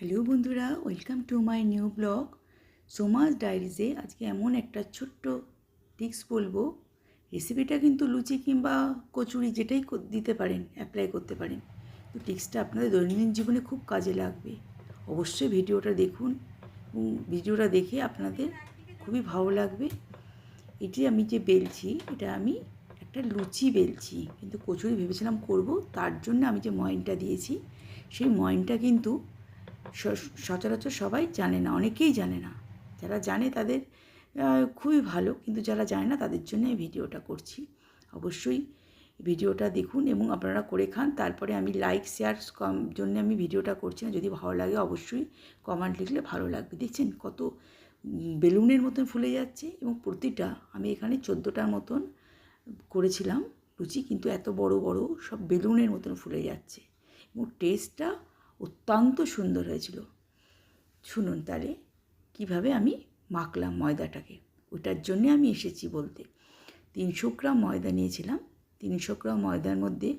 Hello বন্ধুরা, welcome to my new blog Soma's ডায়েরিজে। আজকে এমন একটা ছোট্ট টিপস বলবো। রেসিপিটা কিন্তু লুচি কিংবা কচুরি যেটাই দিতে পারেন, অ্যাপ্লাই করতে পারেন। তো টিপসটা আপনাদের দৈনন্দিন জীবনে খুব কাজে লাগবে। অবশ্যই ভিডিওটা দেখুন এবং ভিডিওটা দেখে আপনাদের খুবই ভালো লাগবে। এটি আমি যে বেলছি, এটা আমি একটা লুচি বেলছি, কিন্তু কচুরি ভেবেছিলাম করব। তার জন্য আমি যে ময়নটা দিয়েছি, সেই ময়নটা কিন্তু সচরাচর সবাই জানে না, অনেকেই জানে না। যারা জানে তাদের খুবই ভালো, কিন্তু যারা জানে না তাদের জন্য এই ভিডিওটা করছি। অবশ্যই ভিডিওটা দেখুন এবং আপনারা করে খান। তারপরে আমি লাইক শেয়ার জন্য আমি ভিডিওটা করছি না। যদি ভালো লাগে অবশ্যই কমেন্ট লিখলে ভালো লাগবে। দেখছেন কত বেলুনের মতন ফুলে যাচ্ছে, এবং প্রতিটা আমি এখানে 14টার মতন করেছিলাম লুচি, কিন্তু এত বড় বড় সব বেলুনের মতন ফুলে যাচ্ছে এবং টেস্টটা অত্যন্ত সুন্দর হয়েছিল। শুনুন তাহলে কীভাবে আমি মাখলাম ময়দাটাকে। ওটার জন্যে আমি এসেছি বলতে। 300 গ্রাম ময়দা নিয়েছিলাম। 300 গ্রাম ময়দার মধ্যে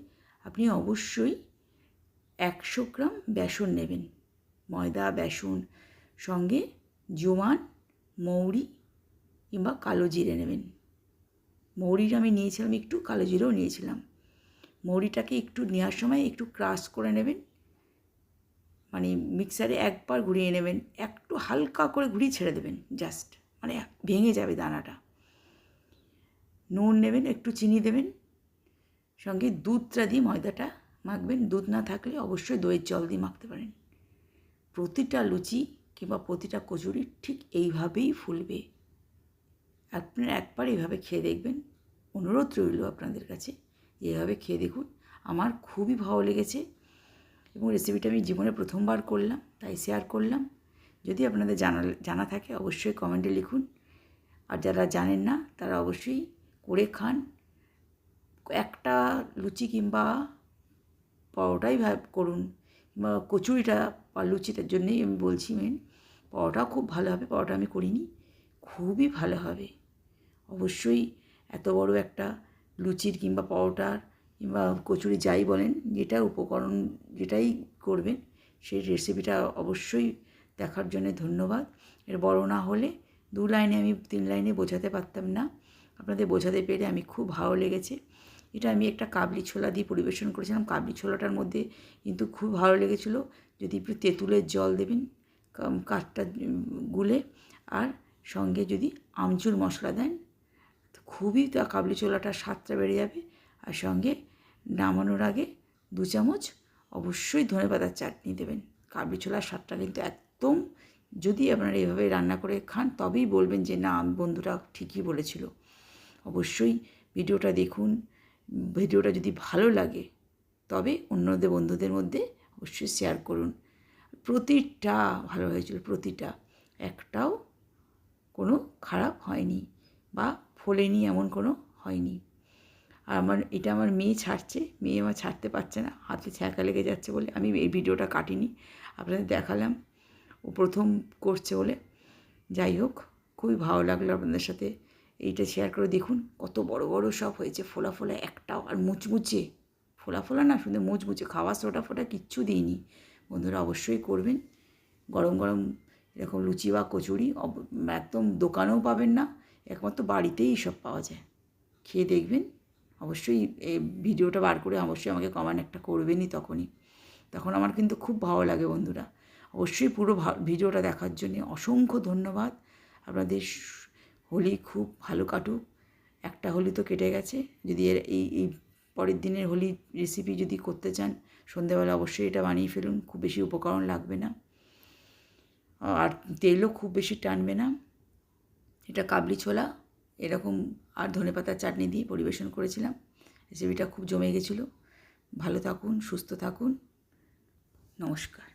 আপনি অবশ্যই 100 গ্রাম বেসন নেবেন। ময়দা, বেসন, সঙ্গে জোয়ান, মৌরি কিংবা কালো জিরে নেবেন। মৌরিটা আমি নিয়েছিলাম একটু, কালো জিরেও নিয়েছিলাম। মৌরিটাকে একটু নেওয়ার সময় একটু ক্রাশ করে নেবেন, মানে মিক্সারে একবার ঘুরিয়ে নেবেন, একটু হালকা করে ঘুরিয়ে ছেড়ে দেবেন, জাস্ট মানে ভেঙে যাবে দানাটা। নুন নেবেন, একটু চিনি দেবেন, সঙ্গে দুধটা দিয়ে ময়দাটা মাখবেন। দুধ না থাকলে অবশ্যই দইয়ের জল দিয়ে মাখতে পারেন। প্রতিটা লুচি কিংবা প্রতিটা কচুরি ঠিক এইভাবেই ফুলবে। আপনারা একবার এইভাবে খেয়ে দেখবেন। অনুরোধ রইল আপনাদের কাছে, এইভাবে খেয়ে দেখুন। আমার খুবই ভালো লেগেছে এবং রেসিপিটা আমি জীবনে প্রথমবার করলাম, তাই শেয়ার করলাম। যদি আপনাদের জানা থাকে অবশ্যই কমেন্টে লিখুন। আর যারা জানেন না তারা অবশ্যই করে খান। একটা লুচি কিংবা পরোটাই করুন, কিংবা কচুরিটা বা লুচিটার জন্যই আমি বলছি মেন। পরোটাও খুব ভালো হবে, পরোটা আমি করিনি, খুবই ভালো হবে। অবশ্যই এত বড় একটা লুচির কিংবা পরোটার কিংবা কচুরি যাই বলেন, যেটা উপকরণ যেটাই করবেন, সেই রেসিপিটা অবশ্যই দেখার জন্য ধন্যবাদ। এর বড় না হলে 2 লাইনে আমি 3 লাইনে বোঝাতে পারতাম না, আপনাদের বোঝাতে পেরে আমি খুব ভালো লেগেছে। এটা আমি একটা কাবলি ছোলা দিয়ে পরিবেশন করেছিলাম। কাবলি ছোলাটার মধ্যে কিন্তু খুব ভালো লেগেছিলো। যদি একটু তেঁতুলের জল দেবেন কাঠটা গুলে, আর সঙ্গে যদি আমচুর মশলা দেন, খুবই কাবলি ছোলাটার স্বাদটা বেড়ে যাবে। আর সঙ্গে নামানোর আগে 2 চামচ অবশ্যই ধনেপাতার চাটনি দেবেন। কাবলি ছোলার স্বাদটা কিন্তু একদম, যদি আপনারা এভাবে রান্না করে খান তবেই বলবেন যে না, বন্ধুরা ঠিকই বলেছিল। অবশ্যই ভিডিওটা দেখুন। ভিডিওটা যদি ভালো লাগে তবে অন্যদের বন্ধুদের মধ্যে অবশ্যই শেয়ার করুন। প্রতিটা ভালো হয়েছিল, প্রতিটা, একটাও কোনো খারাপ হয়নি বা ফোলেনি, এমন কোনো হয়নি। আর এটা আমার মেয়ে ছাড়ছে, মেয়ে আমার ছাড়তে পারছে না, হাতে ছ্যাঁকা লেগে যাচ্ছে বলে আমি এই ভিডিওটা কাটিনি, আপনাদের দেখালাম। ও প্রথম করছে বলে। যাই হোক, খুবই ভালো লাগলো আপনাদের সাথে এইটা শেয়ার করে। দেখুন কত বড় বড় সব হয়েছে, ফোলা ফোলা একটাও, আর মুচমুচে, ফোলা ফোলা না, শুধু মুচমুচে, খাওয়া সোটা ফোটা কিচ্ছু দিইনি। বন্ধুরা অবশ্যই করবেন। গরম গরম এরকম লুচি বা কচুরি একদম দোকানেও পাবেন না, একমাত্র বাড়িতেই সব পাওয়া যায়। খেয়ে দেখবেন। অবশ্যই এই ভিডিওটা বার করে অবশ্যই আমাকে কমেন্ট একটা করবেনই তখন আমার কিন্তু খুব ভালো লাগে বন্ধুরা। অবশ্যই পুরো ভিডিওটা দেখার জন্য অসংখ্য ধন্যবাদ। আপনাদের হোলি খুব ভালো কাটুক। একটা হোলি তো কেটে গেছে। যদি এই পরের দিনের হোলি রেসিপি যদি করতে চান, সন্ধেবেলা অবশ্যই এটা বানিয়ে ফেলুন। খুব বেশি উপকরণ লাগবে না, আর তেলও খুব বেশি টানবে না। এটা কাবলি ছোলা এরকম আর ধনেপাতার চাটনি দিয়ে পরিবেশন করেছিলাম। রেসিপিটা খুব জমে গেছিলো। ভালো থাকুন, সুস্থ থাকুন, নমস্কার।